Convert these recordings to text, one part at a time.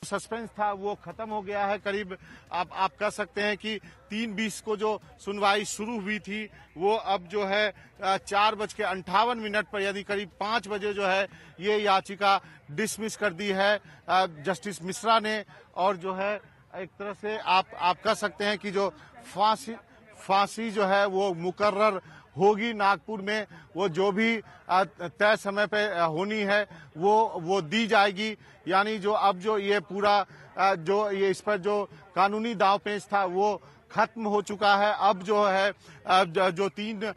Suspense था वो खत्म हो गया है। करीब आप कह सकते हैं कि 3:20 को जो सुनवाई शुरू हुई थी वो अब जो है 4:58 पर यानी करीब 5 बजे जो है ये याचिका डिसमिस कर दी है जस्टिस मिश्रा ने। और जो है एक तरह से आप कह सकते हैं कि जो फांसी जो है वो मुकर्रर होगी नागपुर में, वो जो भी तय समय पे होनी है वो दी जाएगी। यानी जो अब जो ये पूरा जो ये इस पर जो कानूनी दांवपेच था वो खत्म हो चुका है। अब जो है जो 3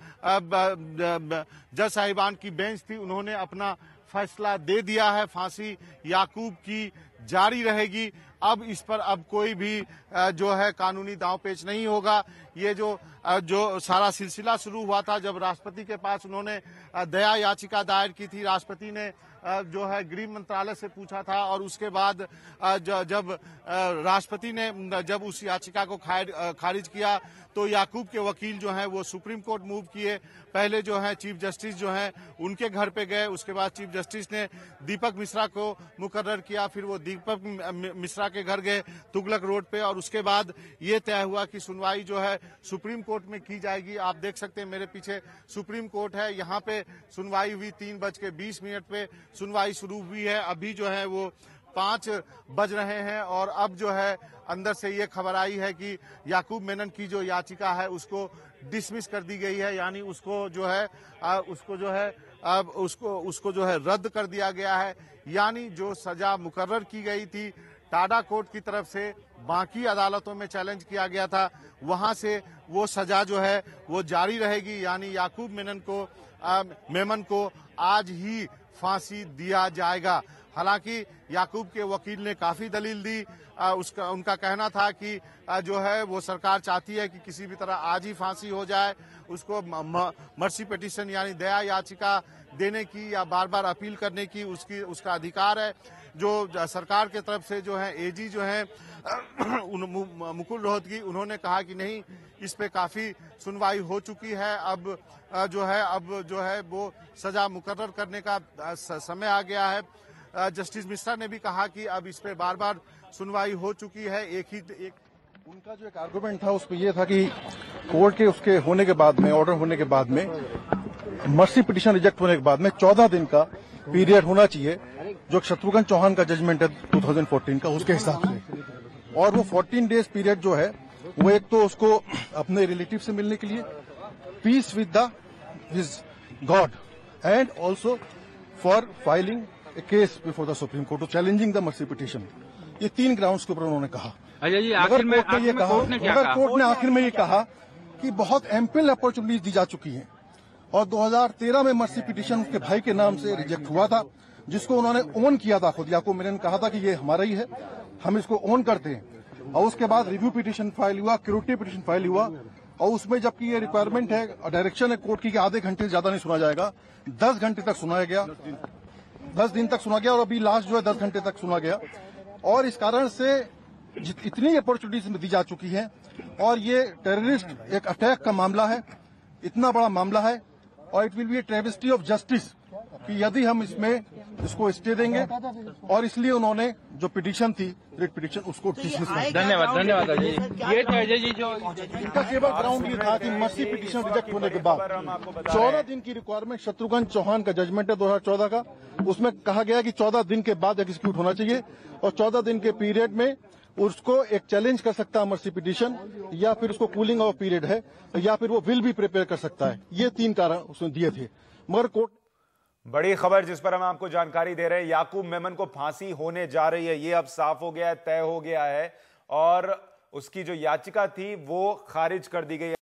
जज साहिबान की बेंच थी उन्होंने अपना फैसला दे दिया है। फांसी याकूब की जारी रहेगी। अब इस पर अब कोई भी जो है कानूनी दांवपेच नहीं होगा। ये जो सारा सिलसिला शुरू हुआ था जब राष्ट्रपति के पास उन्होंने दया याचिका दायर की थी, राष्ट्रपति ने जो है गृह मंत्रालय से पूछा था और उसके बाद जब राष्ट्रपति ने जब उस याचिका को खारिज किया तो याकूब के वकील जो हैं वो सुप्रीम कोर्ट मूव किए। पहले जो है चीफ जस्टिस जो हैं उनके घर पे गए, उसके बाद चीफ जस्टिस ने दीपक मिश्रा को मुकर्रर किया, फिर वो दीपक मिश्रा के घर गए तुगलक रोड पे और उसके बाद ये तय हुआ कि सुनवाई जो है सुप्रीम कोर्ट में की जाएगी। आप देख सकते हैं मेरे पीछे सुप्रीम कोर्ट है, यहाँ पे सुनवाई हुई 3:20 पे सुनवाई शुरू हुई है। अभी जो है वो 5 बज रहे हैं और अब जो है अंदर से ये खबर आई है कि याकूब मेनन की जो याचिका है उसको डिसमिस कर दी गई है। यानी उसको जो है रद्द कर दिया गया है। यानी जो सजा मुकर्रर की गई थी टाडा कोर्ट की तरफ से, बाकी अदालतों में चैलेंज किया गया था, वहां से वो सजा जो है वो जारी रहेगी। यानी याकूब मेमन को आज ही फांसी दिया जाएगा। हालांकि याकूब के वकील ने काफी दलील दी। उनका कहना था कि जो है वो सरकार चाहती है कि किसी भी तरह आज ही फांसी हो जाए। उसको मर्सी पिटीशन यानी दया याचिका देने की या बार बार अपील करने की उसका अधिकार है। जो सरकार के तरफ से जो है एजी जो है मुकुल रोहतगी, उन्होंने कहा कि नहीं, इस पे काफी सुनवाई हो चुकी है। अब जो है वो सजा मुकर्रर करने का समय आ गया है। जस्टिस मिश्रा ने भी कहा कि अब इस पे बार बार सुनवाई हो चुकी है। उनका जो एक आर्गुमेंट था उसमें यह था कि कोर्ट के उसके होने के बाद में, ऑर्डर होने के बाद में, मर्सी पिटीशन रिजेक्ट होने के बाद में 14 दिन का पीरियड होना चाहिए, जो शत्रुघ्न चौहान का जजमेंट है 2014 का, उसके हिसाब से। और वो 14 डेज पीरियड जो है वो एक तो उसको अपने रिलेटिव से मिलने के लिए, peace with his God, and also for filing A case before the supreme court of challenging the mercy petition. ये 3 ग्राउंड्स के ऊपर उन्होंने कहा। मगर कोर्ट ने आखिर में ये कहा कि बहुत एम्पल अपॉर्चुनिटीज दी जा चुकी हैं और 2013 में मर्सी पिटीशन उसके भाई के नाम से रिजेक्ट हुआ था, जिसको उन्होंने ओन किया था खुद। याकूब मेनन ने कहा था कि ये हमारा ही है, हम इसको ओन करते हैं। और उसके बाद रिव्यू पिटीशन फाइल हुआ, क्यूरेटिव पिटीशन फाइल हुआ, और उसमें जबकि ये रिक्वायरमेंट है, डायरेक्शन है कोर्ट की कि आधे घंटे से ज्यादा नहीं सुना जाएगा, 10 घंटे तक सुनाया गया, 10 दिन तक सुना गया और अभी लास्ट जो है 10 घंटे तक सुना गया। और इस कारण से इतनी अपॉर्चुनिटीज दी जा चुकी है और ये टेररिस्ट एक अटैक का मामला है, इतना बड़ा मामला है, और it will be a travesty of justice कि यदि हम इसको स्टे देंगे। और इसलिए उन्होंने जो पिटीशन थी, रिट पिटीशन, उसको डिसमिस कर दिया। धन्यवाद जी। ये था जी जो इनका केवल ग्राउंड ये था कि मर्सी पिटीशन रिजेक्ट होने के बाद 14 दिन की रिक्वायरमेंट, शत्रुघ्न चौहान का जजमेंट है 2014 का, उसमें कहा गया कि 14 दिन के बाद एग्जीक्यूट होना चाहिए और 14 दिन के पीरियड में उसको एक चैलेंज कर सकता है मर्सी पिटीशन, या फिर उसको कूलिंग ऑफ पीरियड है, या फिर वो विल भी प्रिपेयर कर सकता है। ये 3 कारण उसने दिए थे। मगर कोर्ट बड़ी खबर जिस पर हम आपको जानकारी दे रहे हैं, याकूब मेमन को फांसी होने जा रही है, ये अब साफ हो गया है, तय हो गया है और उसकी जो याचिका थी वो खारिज कर दी गई है।